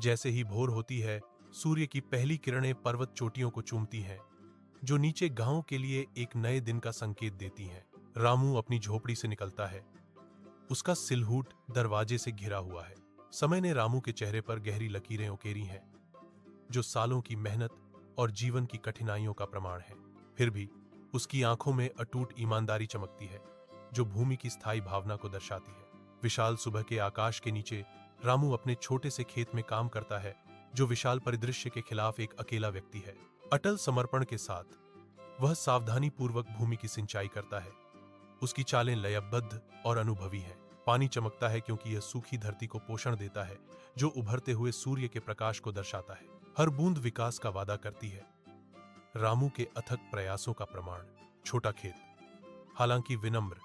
जैसे ही भोर होती है, सूर्य की पहली किरणें पर्वत चोटियों को चूमती हैं, जो नीचे गांव के लिए एक नए दिन का संकेत देती हैं। रामू अपनी झोपड़ी से निकलता है। उसका सिलहूट दरवाजे से घिरा हुआ है। समय ने रामू के चेहरे पर गहरी लकीरें उकेरी हैं, जो सालों की मेहनत और जीवन की कठिनाइयों का प्रमाण है। फिर भी उसकी आंखों में अटूट ईमानदारी चमकती है, जो भूमि की स्थायी भावना को दर्शाती है। विशाल सुबह के आकाश के नीचे रामू अपने छोटे से खेत में काम करता है, जो विशाल परिदृश्य के खिलाफ एक अकेला व्यक्ति है। अटल समर्पण के साथ वह सावधानी पूर्वक भूमि की सिंचाई करता है। उसकी चालें लयबद्ध और अनुभवी हैं। पानी चमकता है क्योंकि यह सूखी धरती को पोषण देता है, जो उभरते हुए सूर्य के प्रकाश को दर्शाता है। हर बूंद विकास का वादा करती है। रामू के अथक प्रयासों का प्रमाण। छोटा खेत, हालांकि विनम्र,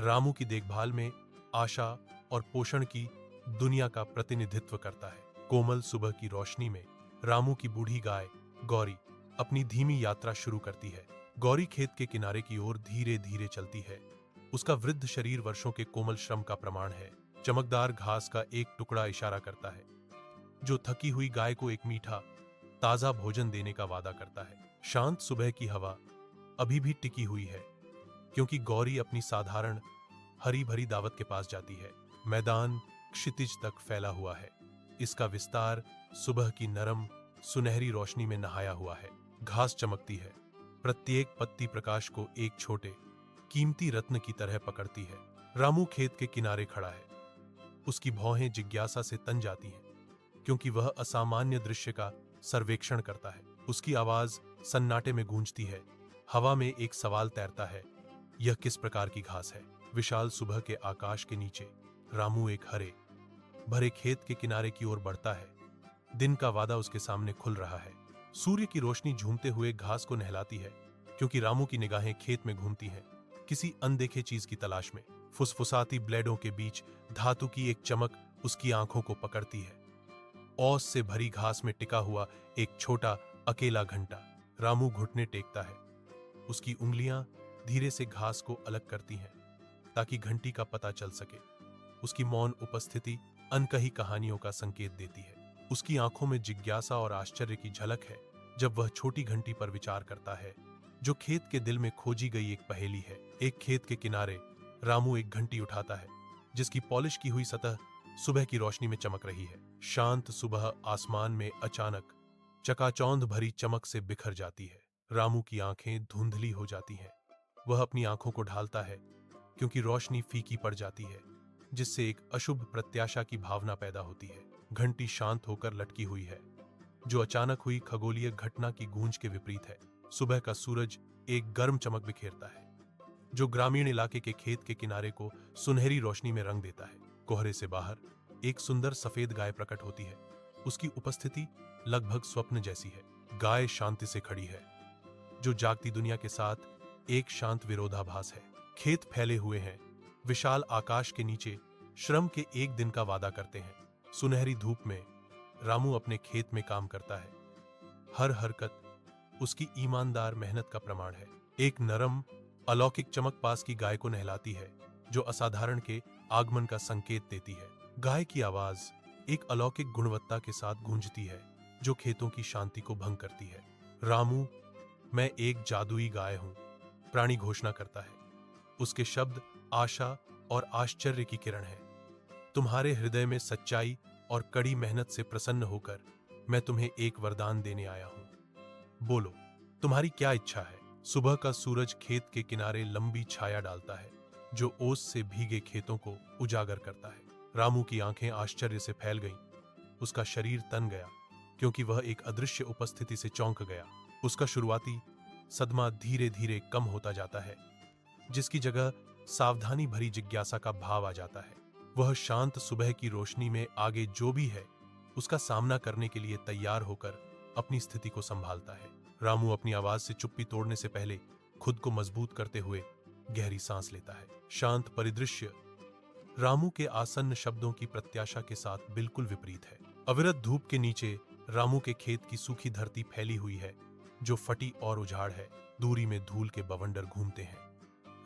रामू की देखभाल में आशा और पोषण की दुनिया का प्रतिनिधित्व करता है। कोमल सुबह की रोशनी में रामू की बूढ़ी गाय गौरी अपनी धीमी यात्रा शुरू करती है। गौरी खेत के किनारे की ओर धीरे धीरे चलती है। उसका वृद्ध शरीर वर्षों के कोमल श्रम का प्रमाण है। चमकदार घास का एक टुकड़ा इशारा करता है, जो थकी हुई गाय को एक मीठा ताजा भोजन देने का वादा करता है। शांत सुबह की हवा अभी भी टिकी हुई है, क्योंकि गौरी अपनी साधारण हरी भरी दावत के पास जाती है। मैदान क्षितिज तक फैला हुआ है। इसका विस्तार सुबह की नरम सुनहरी रोशनी में नहाया हुआ है। घास चमकती है, प्रत्येक पत्ती प्रकाश को एक छोटे कीमती रत्न की तरह पकड़ती है। रामू खेत के किनारे खड़ा है। उसकी भौहें जिज्ञासा से तन जाती हैं, क्योंकि वह असामान्य दृश्य का सर्वेक्षण करता है। उसकी आवाज सन्नाटे में गूंजती है। हवा में एक सवाल तैरता है, यह किस प्रकार की घास है? विशाल सुबह के आकाश के नीचे रामू एक हरे भरे खेत के किनारे की ओर बढ़ता है। दिन का वादा उसके सामने खुल रहा है। सूर्य की रोशनी झूमते हुए घास को नहलाती है, क्योंकि रामू की निगाहें खेत में घूमती हैं, किसी अनदेखे चीज की तलाश में। फुसफुसाती ब्लेडों के बीच धातु की एक चमक उसकी आंखों को पकड़ती है। ओस से भरी घास में टिका हुआ एक छोटा अकेला घंटा। रामू घुटने टेकता है। उसकी उंगलियां धीरे से घास को अलग करती हैं, ताकि घंटी का पता चल सके। उसकी मौन उपस्थिति अनकही कहानियों का संकेत देती है। उसकी आंखों में जिज्ञासा और आश्चर्य की झलक है, जब वह छोटी घंटी पर विचार करता है, जो खेत के दिल में खोजी गई एक पहेली है। एक खेत के किनारे रामू एक घंटी उठाता है, जिसकी पॉलिश की हुई सतह सुबह की रोशनी में चमक रही है। शांत सुबह आसमान में अचानक चकाचौंध भरी चमक से बिखर जाती है। रामू की आंखें धुंधली हो जाती हैं। वह अपनी आंखों को ढालता है, क्योंकि रोशनी फीकी पड़ जाती है, जिससे एक अशुभ प्रत्याशा की भावना पैदा होती है। घंटी शांत होकर लटकी हुई है, जो अचानक हुई खगोलीय घटना की गूंज के विपरीत है। सुबह का सूरज एक गर्म चमक बिखेरता है, जो ग्रामीण इलाके के खेत के किनारे को सुनहरी रोशनी में रंग देता है। कोहरे से बाहर एक सुंदर सफेद गाय प्रकट होती है। उसकी उपस्थिति लगभग स्वप्न जैसी है। गाय शांति से खड़ी है, जो जागती दुनिया के साथ एक शांत विरोधाभास है। खेत फैले हुए हैं। विशाल आकाश के नीचे श्रम के एक दिन का वादा करते हैं। सुनहरी धूप में रामू अपने खेत में काम करता है। हर हरकत उसकी ईमानदार मेहनत का प्रमाण है। एक नरम अलौकिक चमक पास की गाय को नहलाती है, जो असाधारण के आगमन का संकेत देती है। गाय की आवाज एक अलौकिक गुणवत्ता के साथ गूंजती है, जो खेतों की शांति को भंग करती है। रामू, मैं एक जादुई गाय हूं, प्राणी घोषणा करता है। उसके शब्द आशा और आश्चर्य की किरण है। तुम्हारे हृदय में सच्चाई और कड़ी मेहनत से प्रसन्न होकर मैं तुम्हें एक वरदान देने आया हूं। बोलो, तुम्हारी क्या इच्छा है? सुबह का सूरज खेत के किनारे लंबी छाया डालता है, जो ओस से भीगे खेतों को उजागर करता है। रामू की आंखें आश्चर्य से फैल गईं। उसका शरीर तन गया, क्योंकि वह एक अदृश्य उपस्थिति से चौंक गया। उसका शुरुआती सदमा धीरे धीरे कम होता जाता है, जिसकी जगह सावधानी भरी जिज्ञासा का भाव आ जाता है। वह शांत सुबह की रोशनी में आगे जो भी है, उसका सामना करने के लिए तैयार होकर अपनी स्थिति को संभालता है। रामू अपनी आवाज से चुप्पी तोड़ने से पहले खुद को मजबूत करते हुए गहरी सांस लेता है। शांत परिदृश्य रामू के आसन्न शब्दों की प्रत्याशा के साथ बिल्कुल विपरीत है। अविरत धूप के नीचे रामू के खेत की सूखी धरती फैली हुई है, जो फटी और उजाड़ है। दूरी में धूल के बवंडर घूमते हैं,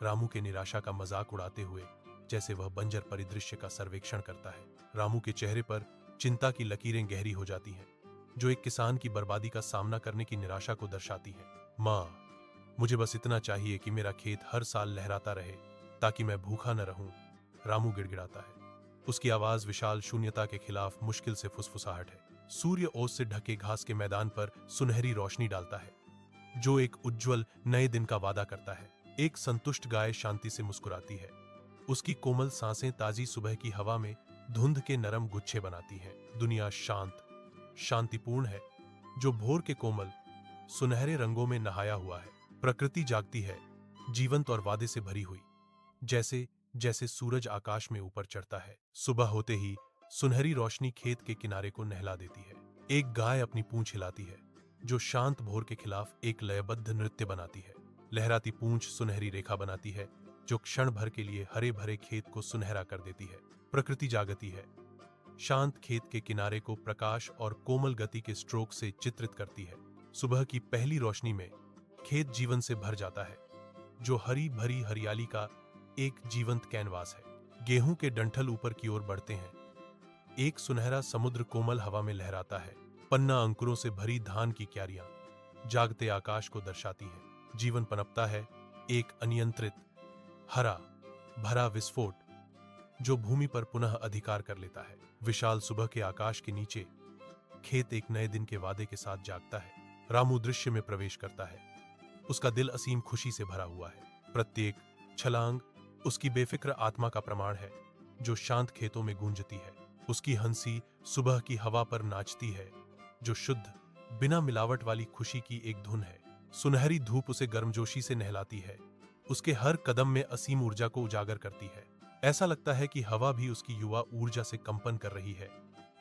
रामू के निराशा का मजाक उड़ाते हुए, जैसे वह बंजर परिदृश्य का सर्वेक्षण करता है। रामू के चेहरे पर चिंता की लकीरें गहरी हो जाती हैं, जो एक किसान की बर्बादी का सामना करने की निराशा को दर्शाती हैं। माँ, मुझे बस इतना चाहिए कि मेरा खेत हर साल लहराता रहे ताकि मैं भूखा न रहूं, रामू गिड़गिड़ाता है। उसकी आवाज विशाल शून्यता के खिलाफ मुश्किल से फुसफुसाहट है। सूर्य ओस से ढके घास के मैदान पर सुनहरी रोशनी डालता है, जो एक उज्जवल नए दिन का वादा करता है। एक संतुष्ट गाय शांति से मुस्कुराती है। उसकी कोमल सांसें ताजी सुबह की हवा में धुंध के नरम गुच्छे बनाती हैं। दुनिया शांत, शांतिपूर्ण है, जो भोर के कोमल सुनहरे रंगों में नहाया हुआ है। प्रकृति जागती है, जीवंत और वादे से भरी हुई, जैसे जैसे सूरज आकाश में ऊपर चढ़ता है। सुबह होते ही सुनहरी रोशनी खेत के किनारे को नहला देती है। एक गाय अपनी पूंछ हिलाती है, जो शांत भोर के खिलाफ एक लयबद्ध नृत्य बनाती है। लहराती पूंछ सुनहरी रेखा बनाती है, जो क्षण भर के लिए हरे भरे खेत को सुनहरा कर देती है। प्रकृति जागती है, शांत खेत के किनारे को प्रकाश और कोमल गति के स्ट्रोक से चित्रित करती है। सुबह की पहली रोशनी में खेत जीवन से भर जाता है, जो हरी भरी हरियाली का एक जीवंत कैनवास है। गेहूं के डंठल ऊपर की ओर बढ़ते हैं। एक सुनहरा समुद्र कोमल हवा में लहराता है। पन्ना अंकुरों से भरी धान की क्यारियां जागते आकाश को दर्शाती हैं। जीवन पनपता है, एक अनियंत्रित हरा भरा विस्फोट, जो भूमि पर पुनः अधिकार कर लेता है। विशाल सुबह के आकाश के नीचे खेत एक नए दिन के वादे के साथ जागता है। रामू दृश्य में प्रवेश करता है। उसका दिल असीम खुशी से भरा हुआ है। प्रत्येक छलांग उसकी बेफिक्र आत्मा का प्रमाण है, जो शांत खेतों में गूंजती है। उसकी हंसी सुबह की हवा पर नाचती है, जो शुद्ध, बिना मिलावट वाली खुशी की एक धुन है। सुनहरी धूप उसे गर्मजोशी से नहलाती है, उसके हर कदम में असीम ऊर्जा को उजागर करती है। ऐसा लगता है कि हवा भी उसकी युवा ऊर्जा से कंपन कर रही है,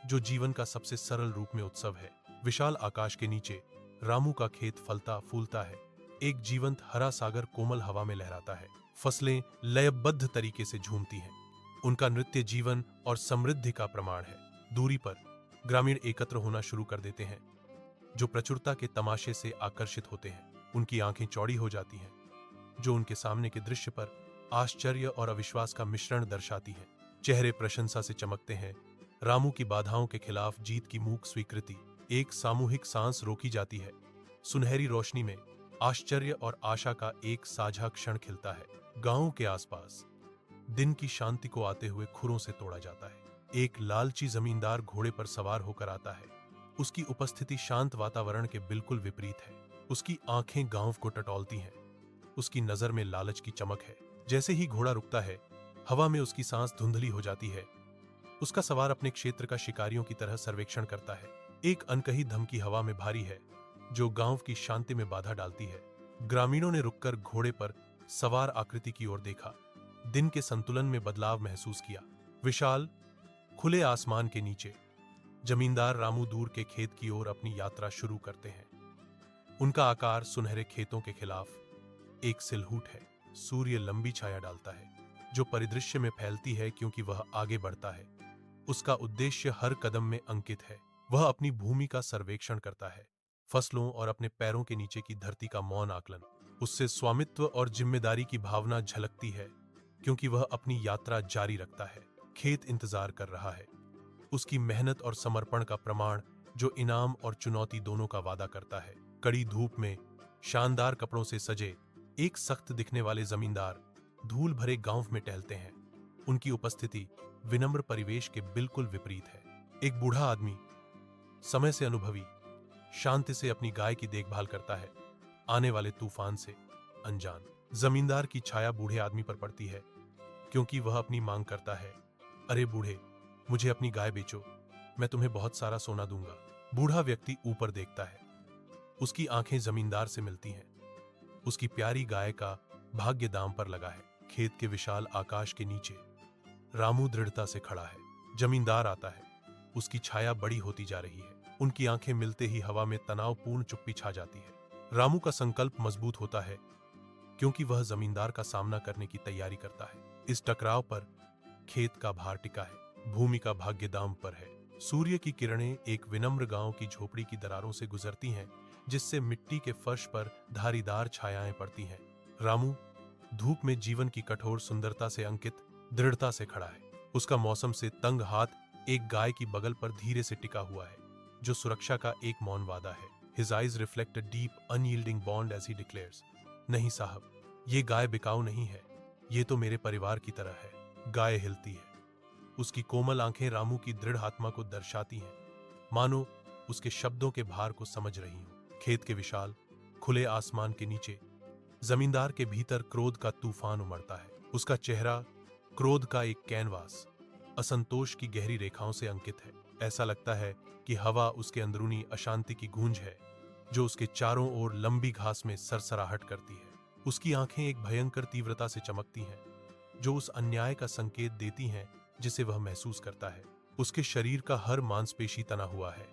जो जीवन का सबसे सरल रूप में उत्सव है। विशाल आकाश के नीचे रामू का खेत फलता फूलता है। एक जीवंत हरा सागर कोमल हवा में लहराता है। फसलें लयबद्ध तरीके से झूमती हैं। उनका नृत्य जीवन और समृद्धि का प्रमाण है। दूरी पर ग्रामीण एकत्र होना शुरू कर देते हैं, जो प्रचुरता के तमाशे से आकर्षित होते हैं। उनकी आंखें चौड़ी हो जाती हैं, जो उनके सामने के दृश्य पर आश्चर्य और अविश्वास का मिश्रण दर्शाती हैं। चेहरे प्रशंसा से चमकते हैं। रामू की बाधाओं के खिलाफ जीत की मूक स्वीकृति। एक सामूहिक सांस रोकी जाती है। सुनहरी रोशनी में आश्चर्य और आशा का एक साझा क्षण खिलता है। गांव के आसपास दिन की शांति को आते हुए खुरों से तोड़ा जाता है। एक लालची जमींदार घोड़े पर सवार होकर आता है। उसकी उपस्थिति शांत वातावरण के बिल्कुल विपरीत है। उसकी आंखें गांव को टटोलती हैं। उसकी नजर में लालच की चमक है। जैसे ही घोड़ा रुकता है, हवा में उसकी सांस धुंधली हो जाती है। उसका सवार अपने क्षेत्र का शिकारियों की तरह सर्वेक्षण करता है। एक अनकही धमकी हवा में भारी है, जो गांव की शांति में बाधा डालती है। ग्रामीणों ने रुककर घोड़े पर सवार आकृति की ओर देखा। दिन के संतुलन में बदलाव महसूस किया। विशाल खुले आसमान के नीचे जमींदार रामू दूर के खेत की ओर अपनी यात्रा शुरू करते हैं। उनका आकार सुनहरे खेतों के खिलाफ एक सिलहूट है। सूर्य लंबी छाया डालता है, जो परिदृश्य में फैलती है क्योंकि वह आगे बढ़ता है। उसका उद्देश्य हर कदम में अंकित है। वह अपनी भूमि का सर्वेक्षण करता है, फसलों और अपने पैरों के नीचे की धरती का मौन आकलन। उससे स्वामित्व और जिम्मेदारी की भावना झलकती है, क्योंकि वह अपनी यात्रा जारी रखता है। खेत इंतजार कर रहा है, उसकी मेहनत और समर्पण का प्रमाण, जो इनाम और चुनौती दोनों का वादा करता है। कड़ी धूप में शानदार कपड़ों से सजे एक सख्त दिखने वाले जमींदार धूल भरे गांव में टहलते हैं। उनकी उपस्थिति विनम्र परिवेश के बिल्कुल विपरीत है। एक बूढ़ा आदमी, समय से अनुभवी, शांति से अपनी गाय की देखभाल करता है, आने वाले तूफान से अनजान। जमींदार की छाया बूढ़े आदमी पर पड़ती है, क्योंकि वह अपनी मांग करता है, अरे बूढ़े, मुझे अपनी गाय बेचो, मैं तुम्हें बहुत सारा सोना दूंगा। बूढ़ा व्यक्ति ऊपर देखता है। उसकी आंखें जमींदार से मिलती हैं। उसकी प्यारी गाय का भाग्य दांव पर लगा है। खेत के विशाल आकाश के नीचे रामू दृढ़ता से खड़ा है। जमींदार आता है। उसकी छाया बड़ी होती जा रही है। उनकी आंखें मिलते ही हवा में तनावपूर्ण चुप्पी छा जाती है। रामू का संकल्प मजबूत होता है, क्योंकि वह जमींदार का सामना करने की तैयारी करता है। इस टकराव पर खेत का भार टिका है, भूमि का भाग्य दांव पर है। सूर्य की किरणें एक विनम्र गांव की झोपड़ी की दरारों से गुजरती हैं, जिससे मिट्टी के फर्श पर धारीदार छायाएं पड़ती हैं। रामू धूप में जीवन की कठोर सुंदरता से अंकित दृढ़ता से खड़ा है। उसका मौसम से तंग हाथ एक गाय की बगल पर धीरे से टिका हुआ है, जो सुरक्षा का एक मौन वादा है। His eyes reflect a deep, unyielding bond as he declares, नहीं साहब, ये गाय बिकाऊ नहीं है, ये तो मेरे परिवार की तरह है। गाय हिलती है। उसकी कोमल आंखें रामू की दृढ़ आत्मा को दर्शाती हैं, मानो उसके शब्दों के भार को समझ रही हूं। खेत के विशाल खुले आसमान के नीचे जमींदार के भीतर क्रोध का तूफान उमड़ता है। उसका चेहरा क्रोध का एक कैनवास, असंतोष की गहरी रेखाओं से अंकित है। ऐसा लगता है कि हवा उसके अंदरूनी अशांति की गूंज है, जो उसके चारों ओर लंबी घास में सरसराहट करती है। उसकी आंखें एक भयंकर तीव्रता से चमकती हैं, जो उस अन्याय का संकेत देती हैं जिसे वह महसूस करता है। उसके शरीर का हर मांसपेशी तना हुआ है,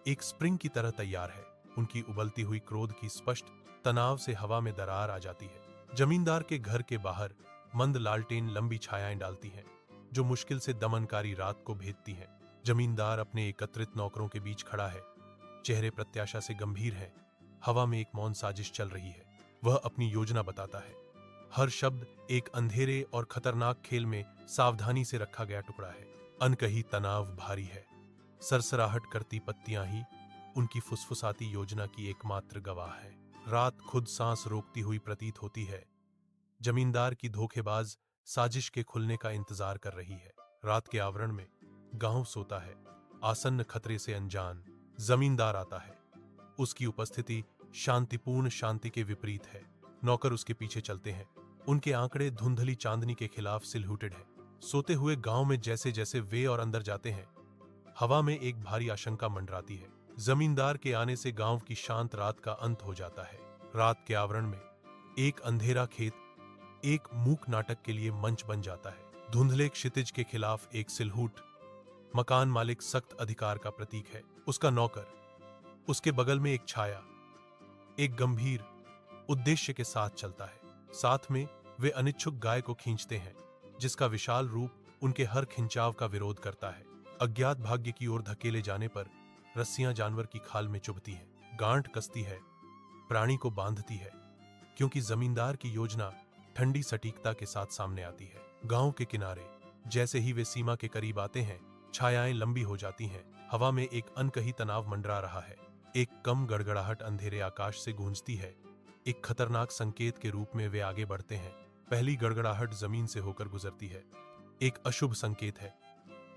एक स्प्रिंग की तरह तैयार है। उनकी उबलती हुई क्रोध की स्पष्ट तनाव से हवा में दरार आ जाती है। जमींदार के घर के बाहर मंद लालटेन लंबी छायाएं डालती हैं, जो मुश्किल से दमनकारी रात को भेदती हैं। जमींदार अपने एकत्रित नौकरों के बीच खड़ा है, चेहरे प्रत्याशा से गंभीर हैं। हवा में एक मौन साजिश चल रही है। वह अपनी योजना बताता है। हर शब्द एक अंधेरे और खतरनाक खेल में सावधानी से रखा गया टुकड़ा है। अनकही तनाव भारी है। सरसराहट करती पत्तियां ही उनकी फुसफुसाती योजना की एकमात्र गवाह है। रात खुद सांस रोकती हुई प्रतीत होती है। जमींदार की धोखेबाज साजिश के खुलने का इंतजार कर रही है। रात के आवरण में गांव सोता है, आसन्न खतरे से अनजान। जमींदार आता है। उसकी उपस्थिति शांतिपूर्ण शांति के विपरीत है। नौकर उसके पीछे चलते हैं। उनके आंकड़े धुंधली चांदनी के खिलाफ सिलहुटेड हैं। सोते हुए गांव में जैसे जैसे वे और अंदर जाते हैं, हवा में एक भारी आशंका मंडराती है। जमींदार के आने से गांव की शांत रात का अंत हो जाता है। रात के आवरण में एक अंधेरा खेत एक मूक नाटक के लिए मंच बन जाता है। धुंधले क्षितिज के खिलाफ एक सिलहूट मकान मालिक सख्त अधिकार का प्रतीक है। उसका नौकर, उसके बगल में एक छाया, एक गंभीर उद्देश्य के साथ चलता है। साथ में वे अनिच्छुक गाय को खींचते हैं, जिसका विशाल रूप उनके हर खिंचाव का विरोध करता है। अज्ञात भाग्य की ओर धकेले जाने पर रस्सियां जानवर की खाल में चुभती हैं, गांठ कसती है, प्राणी को बांधती है, क्योंकि जमींदार की योजना ठंडी सटीकता के साथ सामने आती है। गांव के किनारे जैसे ही वे सीमा के करीब आते हैं, छायाएं लंबी हो जाती हैं। हवा में एक अनकही तनाव मंडरा रहा है। एक कम गड़गड़ाहट अंधेरे आकाश से गूंजती है। एक खतरनाक संकेत के रूप में वे आगे बढ़ते हैं। पहली गड़गड़ाहट जमीन से होकर गुजरती है। एक अशुभ संकेत है,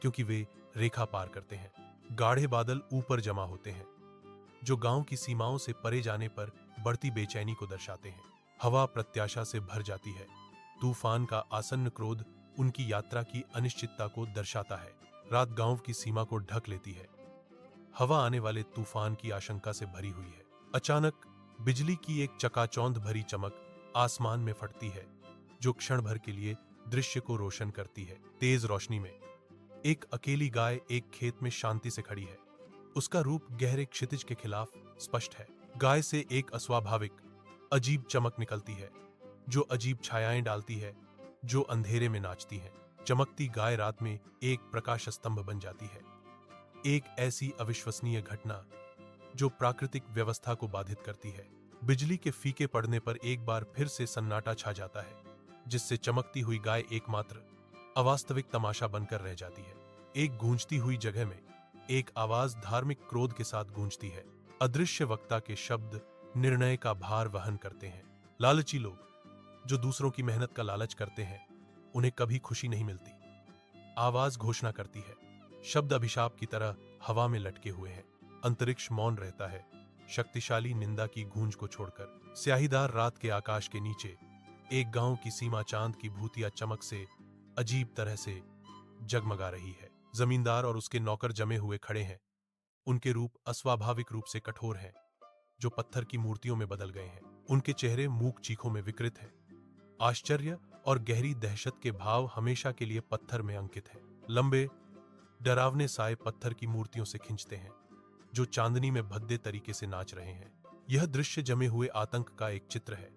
क्योंकि वे रेखा पार करते हैं। गाढ़े बादल ऊपर जमा होते हैं, जो गांव की सीमाओं से परे जाने पर बढ़ती बेचैनी को दर्शाते हैं। हवा प्रत्याशा से भर जाती है। तूफान का आसन्न क्रोध उनकी यात्रा की अनिश्चितता को दर्शाता है। रात गांव की सीमा को ढक लेती है। हवा आने वाले तूफान की आशंका से भरी हुई है। अचानक बिजली की एक चकाचौंध भरी चमक आसमान में फटती है, जो क्षण भर के लिए दृश्य को रोशन करती है। तेज रोशनी में एक अकेली गाय एक खेत में शांति से खड़ी है। उसका रूप गहरे क्षितिज के खिलाफ स्पष्ट है। गाय से एक अस्वाभाविक अजीब चमक निकलती है, जो अजीब छायाएं डालती है, जो अंधेरे में नाचती है। चमकती गाय रात में एक प्रकाश स्तंभ बन जाती है। एक ऐसी अविश्वसनीय घटना जो प्राकृतिक व्यवस्था को बाधित करती है। बिजली के फीके पड़ने पर एक बार फिर से सन्नाटा छा जाता है, जिससे चमकती हुई गाय एकमात्र अवास्तविक तमाशा बनकर रह जाती है। एक गूंजती हुई जगह में एक आवाज धार्मिक क्रोध के साथ गूंजती है। अदृश्य वक्ता के शब्द निर्णय का भार वहन करते हैं। लालची लोग जो दूसरों की मेहनत का लालच करते हैं, उन्हें कभी खुशी नहीं मिलती। आवाज घोषणा करती है। शब्द अभिशाप की तरह हवा में लटके हुए हैं। अंतरिक्ष मौन रहता है, शक्तिशाली निंदा की गूंज को छोड़कर। स्याहीदार रात के आकाश के नीचे एक गांव की सीमा चांद की भूतिया चमक से अजीब तरह से जगमगा रही है। जमींदार और उसके नौकर जमे हुए खड़े हैं। उनके रूप अस्वाभाविक रूप से कठोर हैं, जो पत्थर की मूर्तियों में बदल गए हैं। उनके चेहरे मूक चीखों में विकृत हैं। आश्चर्य और गहरी दहशत के भाव हमेशा के लिए पत्थर में अंकित हैं। लंबे डरावने साए पत्थर की मूर्तियों से खिंचते हैं, जो चांदनी में भद्दे तरीके से नाच रहे हैं। यह दृश्य जमे हुए आतंक का एक चित्र है,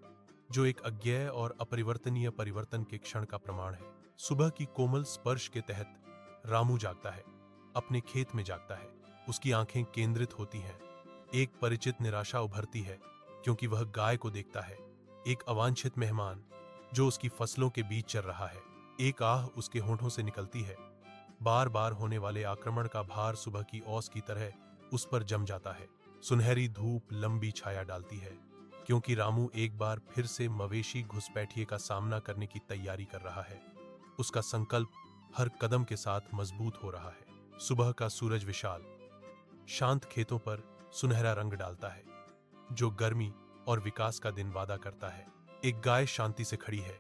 जो एक अज्ञेय और अपरिवर्तनीय परिवर्तन के क्षण का प्रमाण है। सुबह की कोमल स्पर्श के तहत रामू जागता है, अपने खेत में जागता है। उसकी आंखें केंद्रित होती हैं। एक परिचित निराशा उभरती है, क्योंकि वह गाय को देखता है, एक अवांछित मेहमान जो उसकी फसलों के बीच चल रहा है। एक आह उसके होठों से निकलती है, बार बार होने वाले आक्रमण का भार सुबह की ओस की तरह उस पर जम जाता है। सुनहरी धूप लंबी छाया डालती है, क्योंकि रामू एक बार फिर से मवेशी घुसपैठिए का सामना करने की तैयारी कर रहा है। उसका संकल्प हर कदम के साथ मजबूत हो रहा है। सुबह का सूरज विशाल शांत खेतों पर सुनहरा रंग डालता है, जो गर्मी और विकास का दिन वादा करता है। एक गाय शांति से खड़ी है,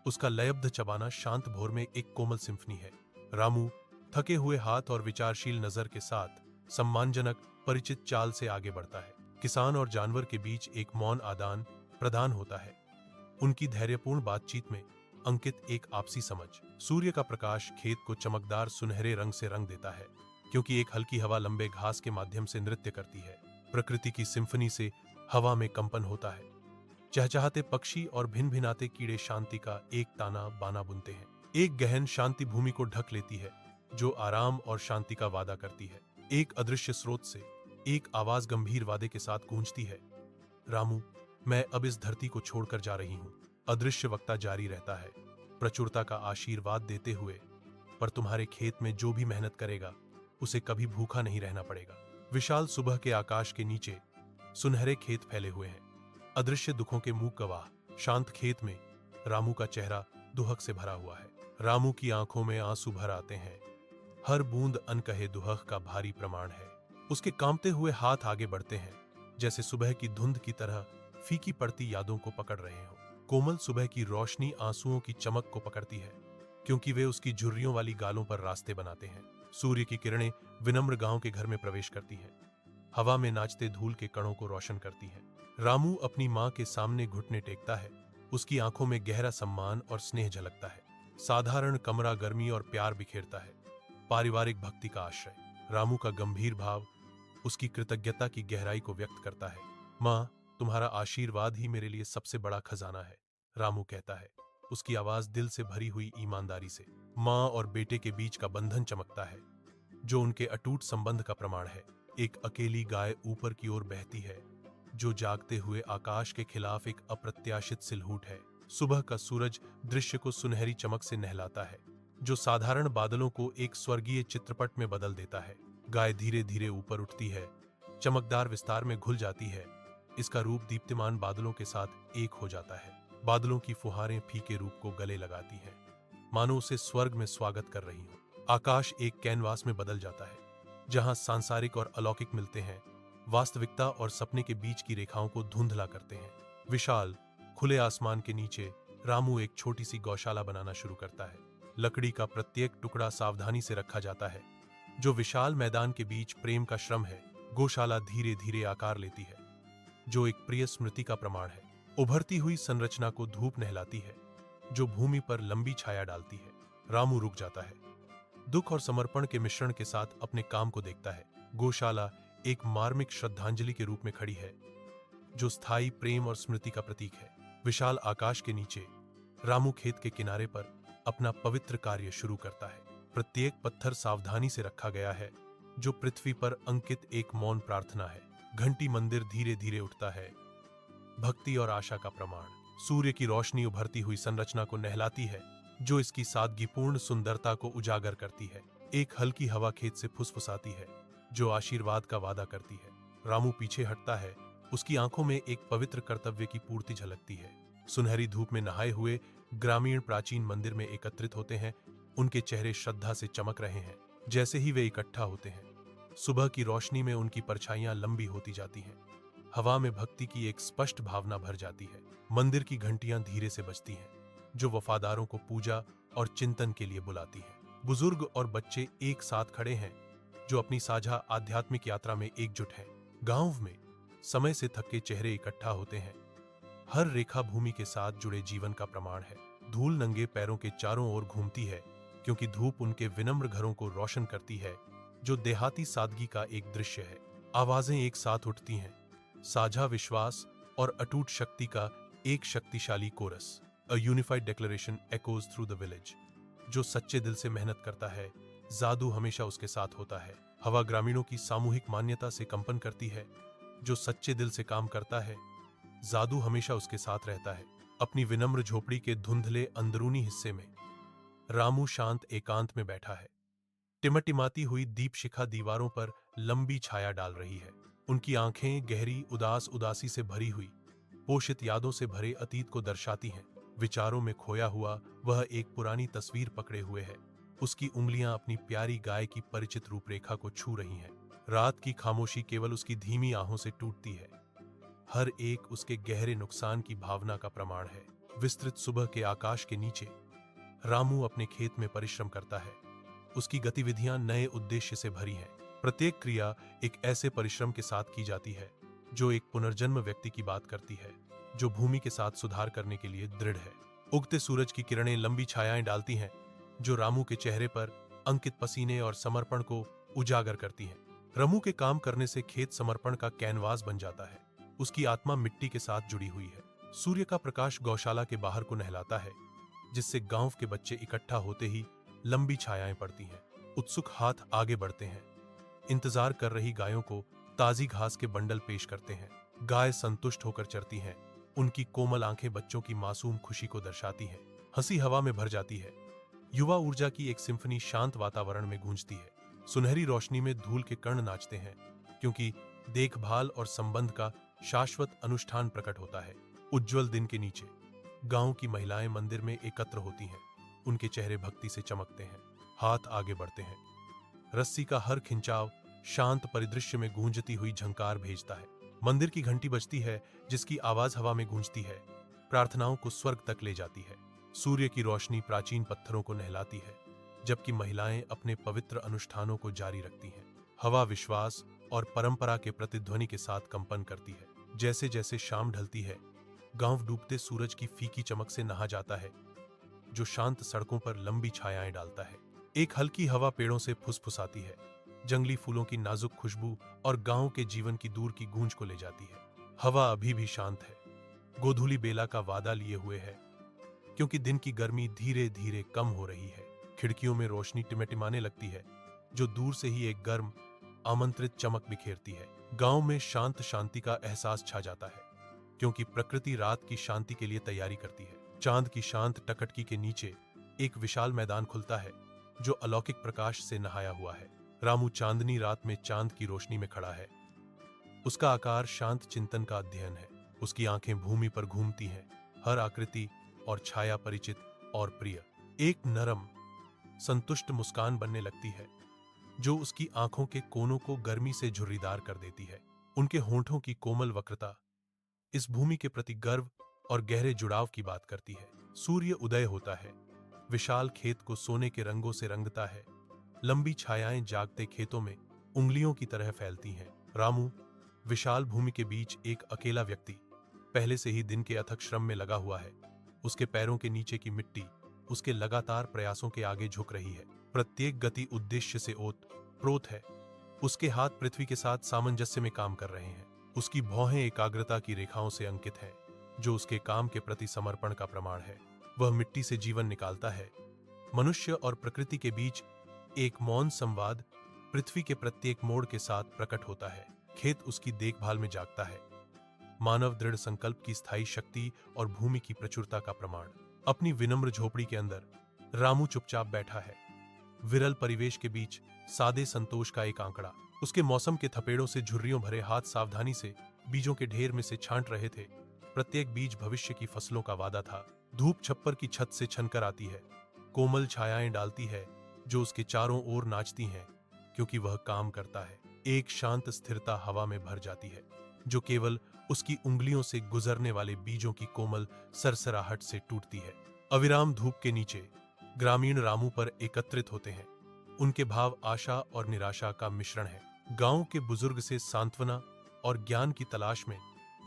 उसका लयबद्ध चबाना शांत भोर में एक कोमल सिम्फनी है। रामू थके हुए हाथ और विचारशील नजर के साथ सम्मानजनक परिचित चाल से आगे बढ़ता है। किसान और जानवर के बीच एक मौन आदान प्रदान होता है, उनकी धैर्यपूर्ण बातचीत में अंकित एक आपसी समझ। सूर्य का प्रकाश खेत को चमकदार सुनहरे रंग से रंग देता है, क्योंकि एक हल्की हवा लंबे घास के माध्यम से नृत्य करती है। प्रकृति की सिम्फनी से हवा में कंपन होता है, चहचहाते पक्षी और भिन भिनाते कीड़े शांति का एक ताना बाना बुनते हैं। एक गहन शांति भूमि को ढक लेती है, जो आराम और शांति का वादा करती है। एक अदृश्य स्रोत से एक आवाज गंभीर वादे के साथ गूंजती है, रामू, मैं अब इस धरती को छोड़कर जा रही हूं। अदृश्य वक्ता जारी रहता है, प्रचुरता का आशीर्वाद देते हुए, पर तुम्हारे खेत में जो भी मेहनत करेगा उसे कभी भूखा नहीं रहना पड़ेगा। विशाल सुबह के आकाश के नीचे सुनहरे खेत फैले हुए हैं, अदृश्य दुखों के मूक गवाह। शांत खेत में रामू का चेहरा दुहक से भरा हुआ है। रामू की आंखों में आंसू भर आते हैं, हर बूंद अनकहे दुहक का भारी प्रमाण है। उसके कांपते हुए हाथ आगे बढ़ते हैं, जैसे सुबह की धुंध की तरह फीकी पड़ती यादों को पकड़ रहे हो। कोमल सुबह की रोशनी आंसुओं की चमक को पकड़ती है, क्योंकि वे उसकी झुर्रियों वाली गालों पर रास्ते बनाते हैं। सूर्य की किरणें विनम्र गांव के घर में प्रवेश करती हैं, हवा में नाचते धूल के कणों को रोशन करती हैं। रामू अपनी मां के सामने घुटने टेकता है, उसकी आंखों में गहरा सम्मान और स्नेह झलकता है। साधारण कमरा गर्मी और प्यार बिखेरता है, पारिवारिक भक्ति का आश्रय। रामू का गंभीर भाव उसकी कृतज्ञता की गहराई को व्यक्त करता है। मां, तुम्हारा आशीर्वाद ही मेरे लिए सबसे बड़ा खजाना है, रामू कहता है, उसकी आवाज दिल से भरी हुई ईमानदारी से। मां और बेटे के बीच का बंधन चमकता है, जो उनके अटूट संबंध का प्रमाण है। एक अकेली गाय ऊपर की ओर बहती है, जो जागते हुए आकाश के खिलाफ एक अप्रत्याशित सिलहूट है। सुबह का सूरज दृश्य को सुनहरी चमक से नहलाता है, जो साधारण बादलों को एक स्वर्गीय चित्रपट में बदल देता है। गाय धीरे धीरे ऊपर उठती है, चमकदार विस्तार में घुल जाती है, इसका रूप दीप्तिमान बादलों के साथ एक हो जाता है। बादलों की फुहारें फीके रूप को गले लगाती हैं, मानो उसे स्वर्ग में स्वागत कर रही हो। आकाश एक कैनवास में बदल जाता है, जहां सांसारिक और अलौकिक मिलते हैं, वास्तविकता और सपने के बीच की रेखाओं को धुंधला करते हैं। विशाल खुले आसमान के नीचे रामू एक छोटी सी गौशाला बनाना शुरू करता है। लकड़ी का प्रत्येक टुकड़ा सावधानी से रखा जाता है, जो विशाल मैदान के बीच प्रेम का श्रम है। गौशाला धीरे धीरे आकार लेती है, जो एक प्रिय स्मृति का प्रमाण है। उभरती हुई संरचना को धूप नहलाती है, जो भूमि पर लंबी छाया डालती है। रामू रुक जाता है, दुख और समर्पण के मिश्रण के साथ अपने काम को देखता है। गौशाला एक मार्मिक श्रद्धांजलि के रूप में खड़ी है, जो स्थायी प्रेम और स्मृति का प्रतीक है। विशाल आकाश के नीचे रामू खेत के किनारे पर अपना पवित्र कार्य शुरू करता है। प्रत्येक पत्थर सावधानी से रखा गया है, जो पृथ्वी पर अंकित एक मौन प्रार्थना है। घंटी मंदिर धीरे धीरे उठता है, भक्ति और आशा का प्रमाण। सूर्य की रोशनी उभरती हुई संरचना को नहलाती है, जो इसकी सादगीपूर्ण सुंदरता को उजागर करती है। एक हल्की हवा खेत से फुसफुसाती है, जो आशीर्वाद का वादा करती है। रामू पीछे हटता है, उसकी आंखों में एक पवित्र कर्तव्य की पूर्ति झलकती है। सुनहरी धूप में नहाए हुए ग्रामीण प्राचीन मंदिर में एकत्रित होते हैं, उनके चेहरे श्रद्धा से चमक रहे हैं। जैसे ही वे इकट्ठा होते हैं, सुबह की रोशनी में उनकी परछाइयां लंबी होती जाती हैं, हवा में भक्ति की एक स्पष्ट भावना भर जाती है। मंदिर की घंटियां धीरे से बजती हैं, जो वफादारों को पूजा और चिंतन के लिए बुलाती हैं। बुजुर्ग और बच्चे एक साथ खड़े हैं, जो अपनी साझा आध्यात्मिक यात्रा में एकजुट हैं। गांव में समय से थके चेहरे इकट्ठा होते हैं, हर रेखा भूमि के साथ जुड़े जीवन का प्रमाण है। धूल नंगे पैरों के चारों ओर घूमती है, क्योंकि धूप उनके विनम्र घरों को रोशन करती है, जो देहाती सादगी का एक दृश्य है। आवाजें एक साथ उठती हैं, साझा विश्वास और अटूट शक्ति का एक शक्तिशाली कोरस। A unified declaration echoes through the village. जो सच्चे दिल से मेहनत करता है, जादू हमेशा उसके साथ होता है। हवा ग्रामीणों की सामूहिक मान्यता से कंपन करती है, जो सच्चे दिल से काम करता है, जादू हमेशा उसके साथ रहता है। अपनी विनम्र झोपड़ी के धुंधले अंदरूनी हिस्से में रामू शांत एकांत में बैठा है। टिमटिमाती हुई दीपशिखा दीवारों पर लंबी छाया डाल रही है। उनकी आंखें गहरी उदास उदासी से भरी हुई, पोषित यादों से भरे अतीत को दर्शाती हैं। विचारों में खोया हुआ वह एक पुरानी तस्वीर पकड़े हुए है। उसकी उंगलियां अपनी प्यारी गाय की परिचित रूपरेखा को छू रही हैं। रात की खामोशी केवल उसकी धीमी आहों से टूटती है। हर एक उसके गहरे नुकसान की भावना का प्रमाण है। विस्तृत सुबह के आकाश के नीचे रामू अपने खेत में परिश्रम करता है। उसकी गतिविधियां नए उद्देश्य से भरी हैं। प्रत्येक क्रिया एक ऐसे परिश्रम के साथ की जाती है जो एक पुनर्जन्म व्यक्ति की बात करती है, जो भूमि के साथ सुधार करने के लिए दृढ़ है। उगते सूरज की किरणें लंबी छायाएं डालती हैं, जो रामू के चेहरे पर अंकित पसीने और समर्पण को उजागर करती हैं। रामू के काम करने से खेत समर्पण का कैनवास बन जाता है। उसकी आत्मा मिट्टी के साथ जुड़ी हुई है। सूर्य का प्रकाश गौशाला के बाहर को नहलाता है, जिससे गांव के बच्चे इकट्ठा होते ही लंबी छायाएं पड़ती हैं। उत्सुक हाथ आगे बढ़ते हैं, इंतजार कर रही गायों को ताजी घास के बंडल पेश करते हैं। गाय संतुष्ट होकर चरती हैं। उनकी कोमल आंखें बच्चों की मासूम खुशी को दर्शाती हैं। हंसी हवा में भर जाती है। युवा ऊर्जा की एक सिम्फनी शांत वातावरण में गूंजती है। सुनहरी रोशनी में धूल के कण नाचते हैं, क्योंकि देखभाल और संबंध का शाश्वत अनुष्ठान प्रकट होता है। उज्जवल दिन के नीचे गांव की महिलाएं मंदिर में एकत्र होती हैं। उनके चेहरे भक्ति से चमकते हैं, हाथ आगे बढ़ते हैं। रस्सी का हर खिंचाव शांत परिदृश्य में गूंजती हुई झंकार भेजता है। मंदिर की घंटी बजती है, जिसकी आवाज हवा में गूंजती है, प्रार्थनाओं को स्वर्ग तक ले जाती है। सूर्य की रोशनी प्राचीन पत्थरों को नहलाती है, जबकि महिलाएं अपने पवित्र अनुष्ठानों को जारी रखती हैं। हवा विश्वास और परंपरा के प्रतिध्वनि के साथ कंपन करती है। जैसे जैसे शाम ढलती है, गांव डूबते सूरज की फीकी चमक से नहा जाता है, जो शांत सड़कों पर लंबी छायाएं डालता है। एक हल्की हवा पेड़ों से फुसफुसाती है, जंगली फूलों की नाजुक खुशबू और गांव के जीवन की दूर की गूंज को ले जाती है। हवा अभी भी शांत है, गोधूली बेला का वादा लिए हुए है, क्योंकि दिन की गर्मी धीरे धीरे कम हो रही है। खिड़कियों में रोशनी टिमटिमाने लगती है, जो दूर से ही एक गर्म आमंत्रित चमक बिखेरती है। गांव में शांत शांति का एहसास छा जाता है, क्योंकि प्रकृति रात की शांति के लिए तैयारी करती है। चांद की शांत टकटकी के नीचे एक विशाल मैदान खुलता है, जो अलौकिक प्रकाश से नहाया हुआ है। रामू चांदनी रात में चांद की रोशनी में खड़ा है। उसका आकार शांत चिंतन का अध्ययन है। उसकी आंखें भूमि पर घूमती हैं, हर आकृति और छाया परिचित और प्रिय। एक नरम संतुष्ट मुस्कान बनने लगती है, जो उसकी आंखों के कोनों को गर्मी से झुर्रीदार कर देती है। उनके होंठों की कोमल वक्रता इस भूमि के प्रति गर्व और गहरे जुड़ाव की बात करती है। सूर्य उदय होता है, विशाल खेत को सोने के रंगों से रंगता है। लंबी छायाएं जागते खेतों में उंगलियों की तरह फैलती हैं। रामू विशाल भूमि के बीच एक अकेला व्यक्ति, पहले से ही दिन के अथक श्रम में लगा हुआ है। उसके पैरों के नीचे की मिट्टी उसके लगातार प्रयासों के आगे झुक रही है। प्रत्येक गति उद्देश्य से ओत-प्रोत है। उसके हाथ पृथ्वी के साथ सामंजस्य में काम कर रहे हैं। उसकी भौहें एकाग्रता की रेखाओं से अंकित हैं, जो उसके काम के प्रति समर्पण का प्रमाण है। वह मिट्टी से जीवन निकालता है। मनुष्य और प्रकृति के बीच एक मौन संवाद पृथ्वी के प्रत्येक मोड़ के साथ प्रकट होता है। खेत उसकी देखभाल में जागता है, मानव दृढ़ संकल्प की स्थायी शक्ति और भूमि की प्रचुरता का प्रमाण। अपनी विनम्र झोपड़ी के अंदर रामू चुपचाप बैठा है। विरल परिवेश के बीच सादे संतोष का एक आंकड़ा। उसके मौसम के थपेड़ों से झुर्रियों भरे हाथ सावधानी से बीजों के ढेर में से छांट रहे थे। प्रत्येक बीज भविष्य की फसलों का वादा था। धूप छप्पर की छत से छनकर आती है, कोमल छायाएं डालती है, जो उसके चारों ओर नाचती हैं, क्योंकि वह काम करता है। एक शांत स्थिरता हवा में भर जाती है, जो केवल उसकी उंगलियों से गुजरने वाले बीजों की कोमल सरसराहट से टूटती है। अविराम धूप के नीचे ग्रामीण रामू पर एकत्रित होते हैं। उनके भाव आशा और निराशा का मिश्रण है। गांव के बुजुर्ग से सांत्वना और ज्ञान की तलाश में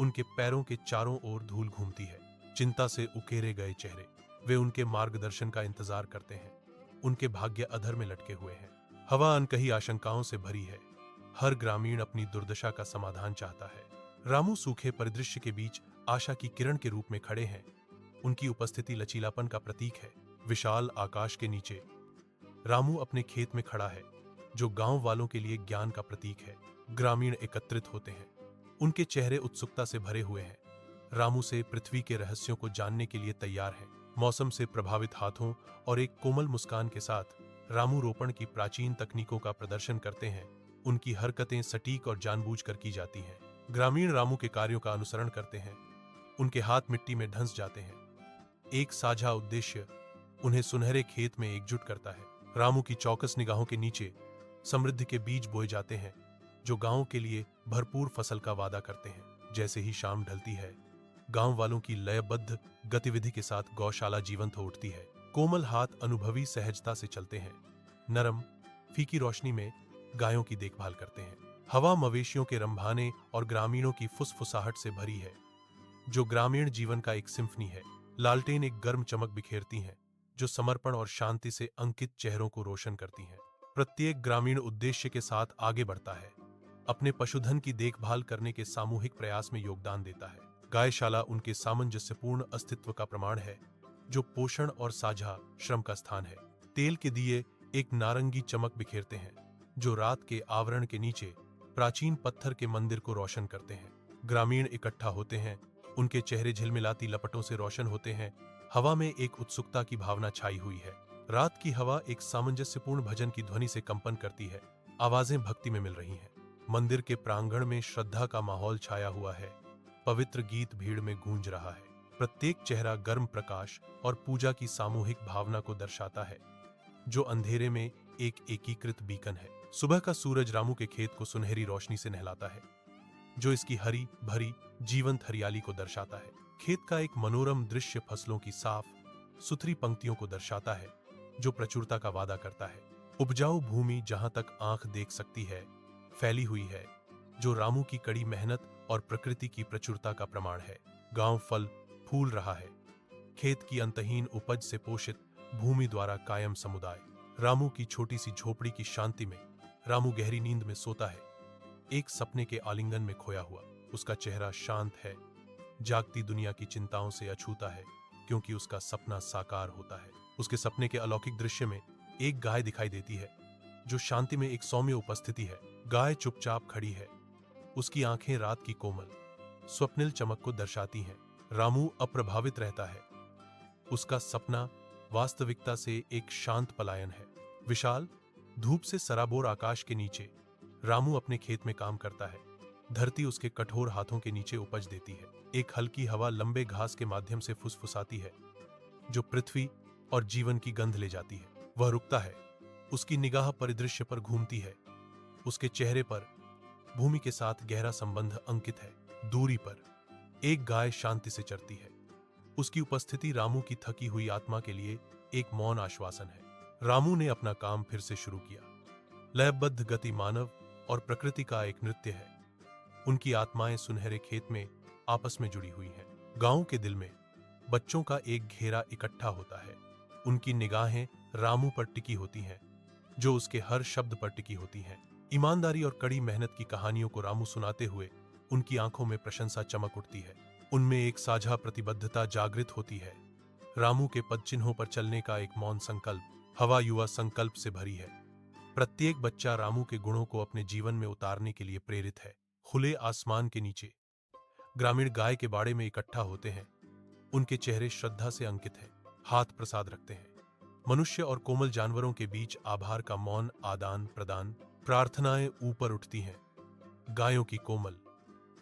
उनके पैरों के चारों ओर धूल घूमती है। चिंता से उकेरे गए चेहरे, वे उनके मार्गदर्शन का इंतजार करते हैं। उनके भाग्य अधर में लटके हुए हैं। हवा अनकही आशंकाओं से भरी है। हर ग्रामीण अपनी दुर्दशा का समाधान चाहता है। रामू सूखे परिदृश्य के बीच आशा की किरण के रूप में खड़े हैं। उनकी उपस्थिति लचीलापन का प्रतीक है। विशाल आकाश के नीचे रामू अपने खेत में खड़ा है, जो गांव वालों के लिए ज्ञान का प्रतीक है। ग्रामीण एकत्रित होते हैं, उनके चेहरे उत्सुकता से भरे हुए हैं। रामू से पृथ्वी के रहस्यों को जानने के लिए तैयार हैं। मौसम से प्रभावित हाथों और एक कोमल मुस्कान के साथ रामू रोपण की प्राचीन तकनीकों का प्रदर्शन करते हैं। उनकी हरकतें सटीक और जानबूझकर की जाती हैं। ग्रामीण रामू के कार्यों का अनुसरण करते हैं। उनके हाथ मिट्टी में धंस जाते हैं। एक साझा उद्देश्य उन्हें सुनहरे खेत में एकजुट करता है। रामू की चौकस निगाहों के नीचे समृद्धि के बीज बोए जाते हैं, जो गांव के लिए भरपूर फसल का वादा करते हैं। जैसे ही शाम ढलती है, गांव वालों की लयबद्ध गतिविधि के साथ गौशाला जीवंत हो उठती है। कोमल हाथ अनुभवी सहजता से चलते हैं। नरम फीकी रोशनी में गायों की देखभाल करते हैं। हवा मवेशियों के रंभाने और ग्रामीणों की फुसफुसाहट से भरी है, जो ग्रामीण जीवन का एक सिम्फनी है। लालटेन एक गर्म चमक बिखेरती हैं, जो समर्पण और शांति से अंकित चेहरों को रोशन करती हैं। प्रत्येक ग्रामीण उद्देश्य के साथ आगे बढ़ता है, अपने पशुधन की देखभाल करने के सामूहिक प्रयास में योगदान देता है। गायशाला उनके सामंजस्यपूर्ण अस्तित्व का प्रमाण है, जो पोषण और साझा श्रम का स्थान है। तेल के दिए एक नारंगी चमक बिखेरते हैं, जो रात के आवरण के नीचे प्राचीन पत्थर के मंदिर को रोशन करते हैं। ग्रामीण इकट्ठा होते हैं, उनके चेहरे झिलमिलाती लपटों से रोशन होते हैं। हवा में एक उत्सुकता की भावना छाई हुई है। रात की हवा एक सामंजस्यपूर्ण भजन की ध्वनि से कंपन करती है। आवाजें भक्ति में मिल रही हैं। मंदिर के प्रांगण में श्रद्धा का माहौल छाया हुआ है। पवित्र गीत भीड़ में गूंज रहा है। प्रत्येक चेहरा गर्म प्रकाश और पूजा की सामूहिक भावना को दर्शाता है, जो अंधेरे में एक एकीकृत बीकन है। सुबह का सूरज रामू के खेत को सुनहरी रोशनी से नहलाता है, जो इसकी हरी भरी जीवंत हरियाली को दर्शाता है। खेत का एक मनोरम दृश्य फसलों की साफ सुथरी पंक्तियों को दर्शाता है, जो प्रचुरता का वादा करता है। उपजाऊ भूमि जहां तक आंख देख सकती है फैली हुई है, जो रामू की कड़ी मेहनत और प्रकृति की प्रचुरता का प्रमाण है। गांव फल फूल रहा है। खेत की अंतहीन उपज से पोषित भूमि द्वारा कायम समुदाय। रामू की छोटी सी झोपड़ी की शांति में रामू गहरी नींद में सोता है, एक सपने के आलिंगन में खोया हुआ। उसका चेहरा शांत है, जागती दुनिया की चिंताओं से अछूता है, क्योंकि उसका सपना साकार होता है। उसके सपने के अलौकिक दृश्य में एक गाय दिखाई देती है, जो शांति में एक सौम्य उपस्थिति है। गाय चुपचाप खड़ी है, उसकी आंखें रात की कोमल स्वप्निल चमक को दर्शाती हैं। रामू अप्रभावित रहता है। उसका सपना वास्तविकता से एक शांत पलायन है। विशाल धूप से सराबोर आकाश के नीचे रामू अपने खेत में काम करता है। धरती उसके कठोर हाथों के नीचे उपज देती है। एक हल्की हवा लंबे घास के माध्यम से फुसफुसाती है, जो पृथ्वी और जीवन की गंध ले जाती है। वह रुकता है, उसकी निगाह परिदृश्य पर घूमती है। उसके चेहरे पर भूमि के साथ गहरा संबंध अंकित है। दूरी पर एक गाय शांति से चरती है। उसकी उपस्थिति रामू की थकी हुई आत्मा के लिए एक मौन आश्वासन है। रामू ने अपना काम फिर से शुरू किया। लयबद्ध गति मानव और प्रकृति का एक नृत्य है। उनकी आत्माएं सुनहरे खेत में आपस में जुड़ी हुई हैं। गांव के दिल में बच्चों का एक घेरा इकट्ठा होता है। उनकी निगाहें रामू पर टिकी होती हैं, जो उसके हर शब्द पर टिकी होती हैं। ईमानदारी और कड़ी मेहनत की कहानियों को रामू सुनाते हुए उनकी आंखों में प्रशंसा चमक उठती है। उनमें एक साझा प्रतिबद्धता जागृत होती है। रामू के पदचिन्हों पर चलने का एक मौन संकल्प, हवा युवा संकल्प से भरी है। प्रत्येक बच्चा रामू के गुणों को अपने जीवन में उतारने के लिए प्रेरित है। खुले आसमान के नीचे ग्रामीण गाय के बाड़े में इकट्ठा होते हैं। उनके चेहरे श्रद्धा से अंकित हैं, हाथ प्रसाद रखते हैं। मनुष्य और कोमल जानवरों के बीच आभार का मौन आदान प्रदान। प्रार्थनाएं ऊपर उठती हैं। गायों की कोमल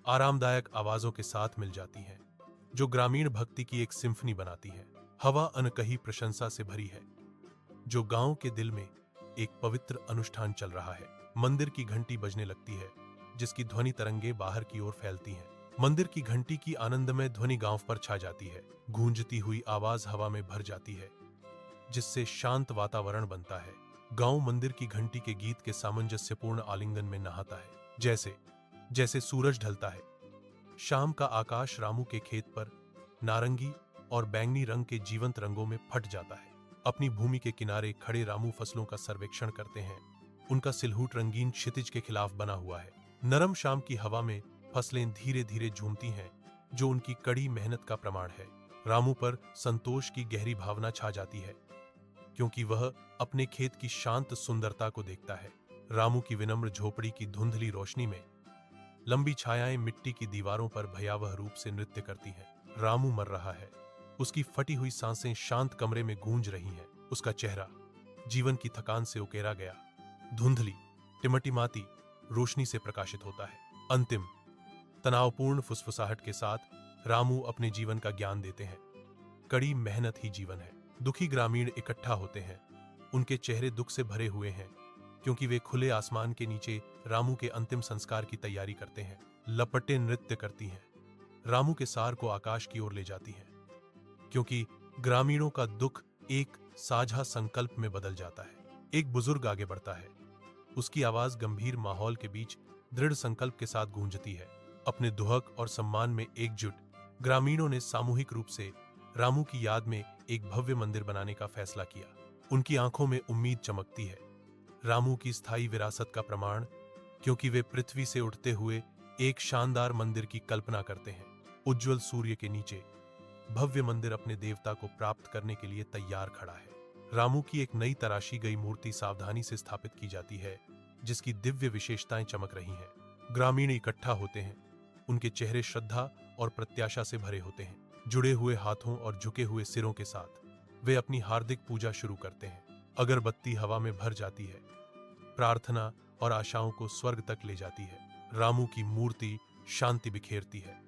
आरामदायक आवाजों के साथ मिल जाती हैं, जो ग्रामीण भक्ति की एक सिम्फनी बनाती है। हवा अनकही प्रशंसा से भरी है, जो गांव के दिल में एक पवित्र अनुष्ठान चल रहा है। मंदिर की घंटी बजने लगती है, जिसकी ध्वनि तरंगे बाहर की ओर फैलती हैं। मंदिर की घंटी की आनंदमय ध्वनि गांव पर छा जाती है। गूंजती हुई आवाज हवा में भर जाती है, जिससे शांत वातावरण बनता है। गांव मंदिर की घंटी के गीत के सामंजस्यपूर्ण आलिंगन में नहाता है। जैसे जैसे सूरज ढलता है, शाम का आकाश रामू के खेत पर नारंगी और बैंगनी रंग के जीवंत रंगों में फट जाता है। अपनी भूमि के किनारे खड़े रामू फसलों का सर्वेक्षण करते हैं। उनका सिलहूट रंगीन क्षितिज के खिलाफ बना हुआ है। नरम शाम की हवा में फसलें धीरे धीरे झूमती हैं, जो उनकी कड़ी मेहनत का प्रमाण है। रामू पर संतोष की गहरी भावना छा जाती है, क्योंकि वह अपने खेत की शांत सुंदरता को देखता है। रामू की विनम्र झोपड़ी की धुंधली रोशनी में लंबी छायाएं मिट्टी की दीवारों पर भयावह रूप से नृत्य करती हैं। रामू मर रहा है। उसकी फटी हुई सांसें शांत कमरे में गूंज रही हैं। उसका चेहरा जीवन की थकान से उकेरा गया, धुंधली टिमटिमाती रोशनी से प्रकाशित होता है। अंतिम तनावपूर्ण फुसफुसाहट के साथ रामू अपने जीवन का ज्ञान देते हैं। कड़ी मेहनत ही जीवन है। दुखी ग्रामीण इकट्ठा होते हैं। उनके चेहरे दुख से भरे हुए हैं, क्योंकि वे खुले आसमान के नीचे रामू के अंतिम संस्कार की तैयारी करते हैं। लपटें नृत्य करती हैं, रामू के सार को आकाश की ओर ले जाती हैं, क्योंकि ग्रामीणों का दुख एक साझा संकल्प में बदल जाता है। एक बुजुर्ग आगे बढ़ता है। उसकी आवाज गंभीर माहौल के बीच दृढ़ संकल्प के साथ गूंजती है। अपने दुहक और सम्मान में एकजुट ग्रामीणों ने सामूहिक रूप से रामू की याद में एक भव्य मंदिर बनाने का फैसला किया। उनकी आंखों में उम्मीद चमकती है, रामू की स्थायी विरासत का प्रमाण, क्योंकि वे पृथ्वी से उठते हुए एक शानदार मंदिर की कल्पना करते हैं। उज्जवल सूर्य के नीचे भव्य मंदिर अपने देवता को प्राप्त करने के लिए तैयार खड़ा है। रामू की एक नई तराशी गई मूर्ति सावधानी से स्थापित की जाती है, जिसकी दिव्य विशेषताएं चमक रही हैं। ग्रामीण इकट्ठा होते हैं। उनके चेहरे श्रद्धा और प्रत्याशा से भरे होते हैं। जुड़े हुए हाथों और झुके हुए सिरों के साथ वे अपनी हार्दिक पूजा शुरू करते हैं। अगरबत्ती हवा में भर जाती है, प्रार्थना और आशाओं को स्वर्ग तक ले जाती है। रामू की मूर्ति शांति बिखेरती है,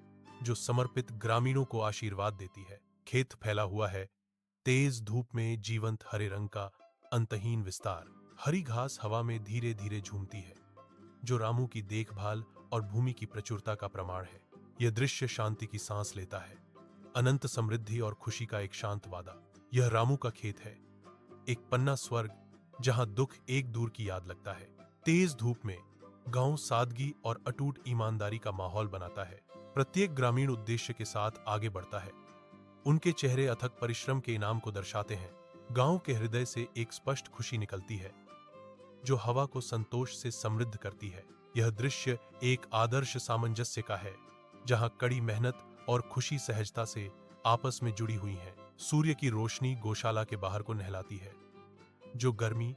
जो समर्पित ग्रामीणों को आशीर्वाद देती है। खेत फैला हुआ है, तेज धूप में जीवंत हरे रंग का अंतहीन विस्तार। हरी घास हवा में धीरे धीरे झूमती है, जो रामू की देखभाल और भूमि की प्रचुरता का प्रमाण है। यह दृश्य शांति की सांस लेता है, अनंत समृद्धि और खुशी का एक शांत वादा। यह रामू का खेत है, एक पन्ना स्वर्ग जहां दुख एक दूर की याद लगता है। तेज धूप में गांव सादगी और अटूट ईमानदारी का माहौल बनाता है। प्रत्येक ग्रामीण उद्देश्य के साथ आगे बढ़ता है। उनके चेहरे अथक परिश्रम के इनाम को दर्शाते हैं। गांव के हृदय से एक स्पष्ट खुशी निकलती है, जो हवा को संतोष से समृद्ध करती है। यह दृश्य एक आदर्श सामंजस्य का है, जहां कड़ी मेहनत और खुशी सहजता से आपस में जुड़ी हुई हैं। सूर्य की रोशनी गौशाला के बाहर को नहलाती है, जो गर्मी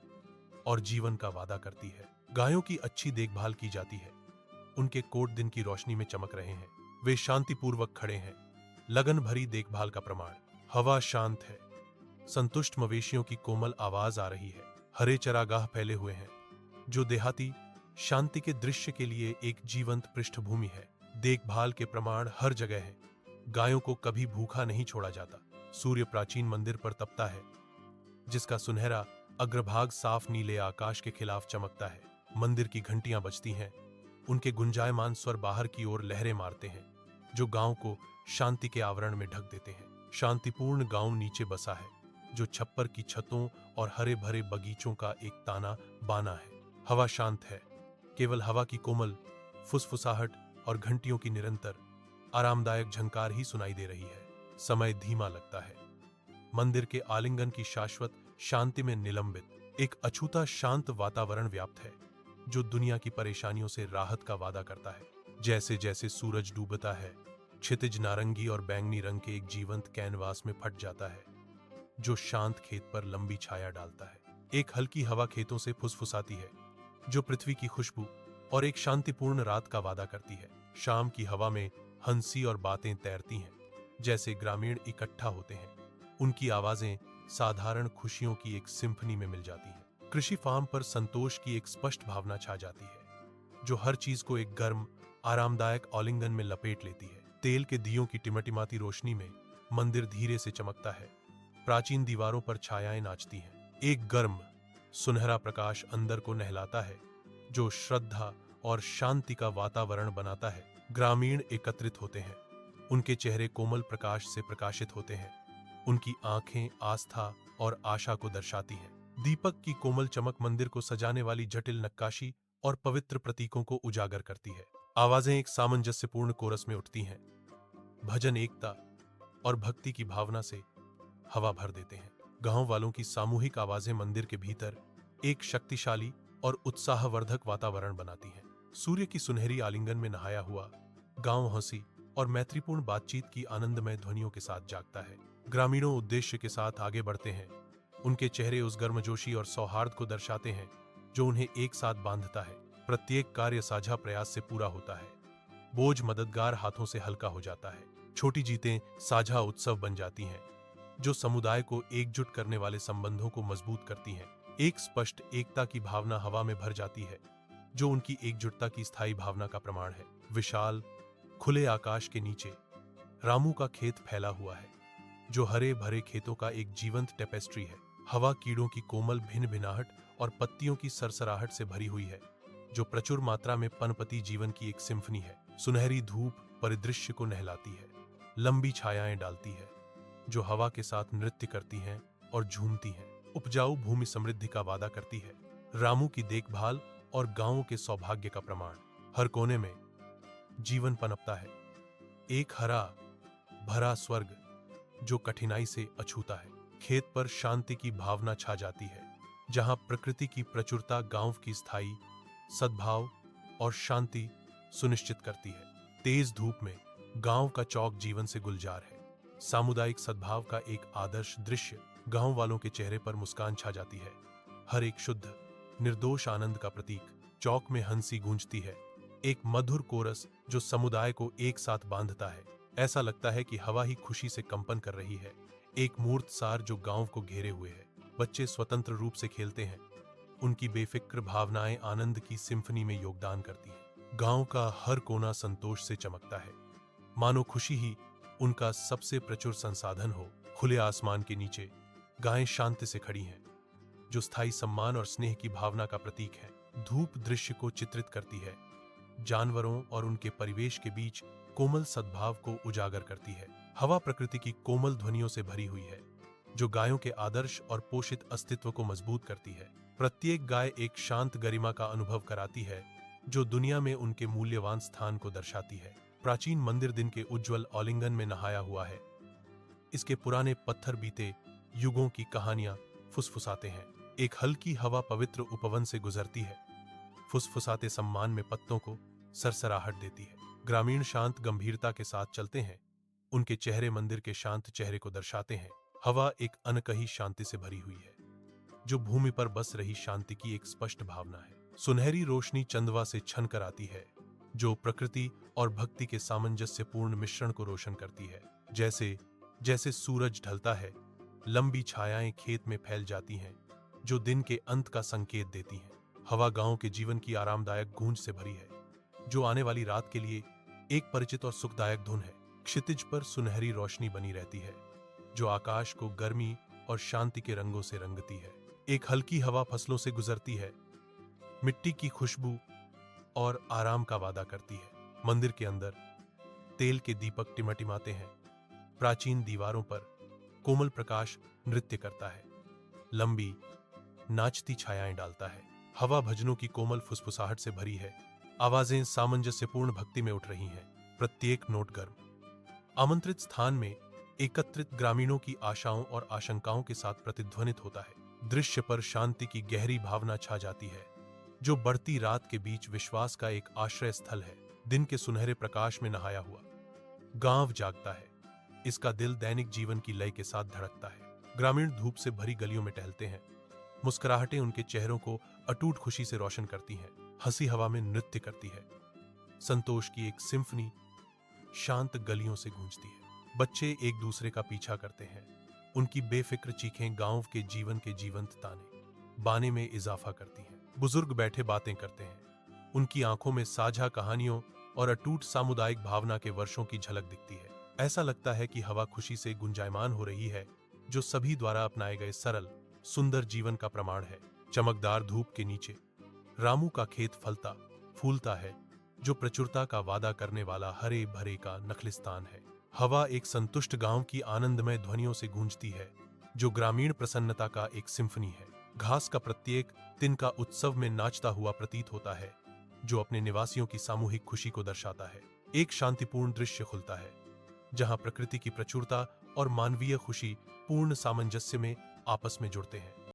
और जीवन का वादा करती है। गायों की अच्छी देखभाल की जाती है। उनके कोट दिन की रोशनी में चमक रहे हैं। वे शांतिपूर्वक खड़े हैं, लगन भरी देखभाल का प्रमाण। हवा शांत है, संतुष्ट मवेशियों की कोमल आवाज आ रही है। हरे चरागाह फैले हुए हैं, जो देहाती शांति के दृश्य के लिए एक जीवंत पृष्ठभूमि है। देखभाल के प्रमाण हर जगह है। गायों को कभी भूखा नहीं छोड़ा जाता। सूर्य प्राचीन मंदिर पर तपता है, जिसका सुनहरा अग्रभाग साफ नीले आकाश के खिलाफ चमकता है। मंदिर की घंटियां बजती हैं, उनके गुंजायमान स्वर बाहर की ओर लहरें मारते हैं, जो गांव को शांति के आवरण में ढक देते हैं। शांतिपूर्ण गांव नीचे बसा है, जो छप्पर की छतों और हरे भरे बगीचों का एक ताना बाना है। हवा शांत है, केवल हवा की कोमल फुसफुसाहट और घंटियों की निरंतर आरामदायक झंकार ही सुनाई दे रही है। समय धीमा लगता है। मंदिर के आलिंगन की शाश्वत शांति में निलंबित एक अछूता शांत वातावरण व्याप्त है, जो दुनिया की परेशानियों से राहत का वादा करता है। जैसे जैसे सूरज डूबता है, क्षितिज नारंगी और बैंगनी रंग के एक जीवंत कैनवास में फट जाता है, जो शांत खेत पर लंबी छाया डालता है। एक हल्की हवा खेतों से फुसफुसाती है, जो पृथ्वी की खुशबू और एक शांतिपूर्ण रात का वादा करती है। शाम की हवा में हंसी और बातें तैरती हैं, जैसे ग्रामीण इकट्ठा होते हैं। उनकी आवाजें साधारण खुशियों की एक सिम्फनी में मिल जाती हैं। कृषि फार्म पर संतोष की एक स्पष्ट भावना छा जाती है, जो हर चीज को एक गर्म आरामदायक आलिंगन में लपेट लेती है। तेल के दियों की टिमटिमाती रोशनी में मंदिर धीरे से चमकता है। प्राचीन दीवारों पर छायाएं नाचती हैं। एक गर्म सुनहरा प्रकाश अंदर को नहलाता है, जो श्रद्धा और शांति का वातावरण बनाता है। ग्रामीण एकत्रित होते हैं। उनके चेहरे कोमल प्रकाश से प्रकाशित होते हैं। उनकी आंखें आस्था और आशा को दर्शाती हैं। दीपक की कोमल चमक मंदिर को सजाने वाली जटिल नक्काशी और पवित्र प्रतीकों को उजागर करती है। आवाजें एक सामंजस्यपूर्ण कोरस में उठती हैं। भजन एकता और भक्ति की भावना से हवा भर देते हैं। गांव वालों की सामूहिक आवाजें मंदिर के भीतर एक शक्तिशाली और उत्साहवर्धक वातावरण बनाती हैं। सूर्य की सुनहरी आलिंगन में नहाया हुआ गांव हंसी और मैत्रीपूर्ण बातचीत की आनंदमय ध्वनियों के साथ जागता है। ग्रामीणों उद्देश्य के साथ आगे बढ़ते हैं। उनके चेहरे उस गर्मजोशी और सौहार्द को दर्शाते हैं, जो उन्हें एक साथ बांधता है। प्रत्येक कार्य साझा प्रयास से पूरा होता है। बोझ मददगार हाथों से हल्का हो जाता है। छोटी जीतें साझा उत्सव बन जाती हैं, जो समुदाय को एकजुट करने वाले संबंधों को मजबूत करती हैं। एक स्पष्ट एकता की भावना हवा में भर जाती है, जो उनकी एकजुटता की स्थायी भावना का प्रमाण है। विशाल खुले आकाश के नीचे रामू का खेत फैला हुआ है, जो हरे भरे खेतों का एक जीवंत टेपेस्ट्री है। हवा कीड़ों की कोमल भिन भिनाहट और पत्तियों की सरसराहट से भरी हुई है, जो प्रचुर मात्रा में पनपती जीवन की एक सिम्फनी है। सुनहरी धूप परिदृश्य को नहलाती है, लंबी छायाएं डालती है, जो हवा के साथ नृत्य करती हैं और झूमती हैं। उपजाऊ भूमि समृद्धि का वादा करती है, रामू की देखभाल और गांवों के सौभाग्य का प्रमाण। हर कोने में जीवन पनपता है, एक हरा भरा स्वर्ग जो कठिनाई से अछूता है। खेत पर शांति की भावना छा जाती है, जहां प्रकृति की प्रचुरता गांव की स्थायी सद्भाव और शांति सुनिश्चित करती है। तेज धूप में गांव का चौक जीवन से गुलजार है। सामुदायिक सद्भाव का एक आदर्श दृश्य, गांव वालों के चेहरे पर मुस्कान छा जाती है, हर एक शुद्ध निर्दोष आनंद का प्रतीक। चौक में हंसी गूंजती है, एक मधुर कोरस जो समुदाय को एक साथ बांधता है। ऐसा लगता है कि हवा ही खुशी से कंपन कर रही है, एक मूर्त सार जो गांव को घेरे हुए है। बच्चे स्वतंत्र रूप से खेलते हैं, उनकी बेफिक्र भावनाएं आनंद की सिम्फनी में योगदान करती हैं। गांव का हर कोना संतोष से चमकता है, मानो खुशी ही उनका सबसे प्रचुर संसाधन हो। खुले आसमान के नीचे गायें शांति से खड़ी हैं, जो स्थायी सम्मान और स्नेह की भावना का प्रतीक है। धूप दृश्य को चित्रित करती है, जानवरों और उनके परिवेश के बीच कोमल सद्भाव को उजागर करती है। हवा प्रकृति की कोमल ध्वनियों से भरी हुई है, जो गायों के आदर्श और पोषित अस्तित्व को मजबूत करती है। प्रत्येक गाय एक शांत गरिमा का अनुभव कराती है, जो दुनिया में उनके मूल्यवान स्थान को दर्शाती है। प्राचीन मंदिर दिन के उज्जवल आलिंगन में नहाया हुआ है, इसके पुराने पत्थर बीते युगों की कहानियां फुसफुसाते हैं। एक हल्की हवा पवित्र उपवन से गुजरती है, फुसफुसाते सम्मान में पत्तों को सरसराहट देती है। ग्रामीण शांत गंभीरता के साथ चलते हैं, उनके चेहरे मंदिर के शांत चेहरे को दर्शाते हैं। हवा एक अनकही शांति से भरी हुई है, जो भूमि पर बस रही शांति की एक स्पष्ट भावना है। सुनहरी रोशनी चंदवा से छन कर आती है, जो प्रकृति और भक्ति के सामंजस्यपूर्ण मिश्रण को रोशन करती है। जैसे जैसे सूरज ढलता है, लंबी छायाएं खेत में फैल जाती हैं, जो दिन के अंत का संकेत देती हैं। हवा गांव के जीवन की आरामदायक गूंज से भरी है, जो आने वाली रात के लिए एक परिचित और सुखदायक धुन है। क्षितिज पर सुनहरी रोशनी बनी रहती है, जो आकाश को गर्मी और शांति के रंगों से रंगती है। एक हल्की हवा फसलों से गुजरती है, मिट्टी की खुशबू और आराम का वादा करती है। मंदिर के अंदर तेल के दीपक टिमटिमाते हैं, प्राचीन दीवारों पर कोमल प्रकाश नृत्य करता है, लंबी नाचती छायाएं डालता है। हवा भजनों की कोमल फुसफुसाहट से भरी है, आवाजें सामंजस्यपूर्ण भक्ति में उठ रही हैं, प्रत्येक नोट गर्म। आमंत्रित स्थान में एकत्रित ग्रामीणों की आशाओं और आशंकाओं के साथ प्रतिध्वनित होता है। दृश्य पर शांति की गहरी भावना छा जाती है, जो बढ़ती रात के बीच विश्वास का एक आश्रय स्थल है। दिन के सुनहरे प्रकाश में नहाया हुआ गांव जागता है, इसका दिल दैनिक जीवन की लय के साथ धड़कता है। ग्रामीण धूप से भरी गलियों में टहलते हैं, मुस्कुराहटें उनके चेहरों को अटूट खुशी से रोशन करती हैं। हंसी हवा में नृत्य करती है, संतोष की एक सिम्फनी शांत गलियों से गूंजती है। बच्चे एक दूसरे का पीछा करते हैं, उनकी बेफिक्र चीखें गांव के जीवन के जीवंत ताने बाने में इजाफा करती हैं। बुजुर्ग बैठे बातें करते हैं, उनकी आंखों में साझा कहानियों और अटूट सामुदायिक भावना के वर्षों की झलक दिखती है। ऐसा लगता है कि हवा खुशी से गुंजायमान हो रही है, जो सभी द्वारा अपनाए गए सरल सुंदर जीवन का प्रमाण है। चमकदार धूप के नीचे रामू का खेत फलता फूलता है, जो प्रचुरता का वादा करने वाला हरे भरे का नखलिस्तान है। हवा एक संतुष्ट गांव की आनंदमय ध्वनियों से गूंजती है, जो ग्रामीण प्रसन्नता का एक सिम्फनी है। घास का प्रत्येक तिनका उत्सव में नाचता हुआ प्रतीत होता है, जो अपने निवासियों की सामूहिक खुशी को दर्शाता है। एक शांतिपूर्ण दृश्य खुलता है, जहां प्रकृति की प्रचुरता और मानवीय खुशी पूर्ण सामंजस्य में आपस में जुड़ते हैं।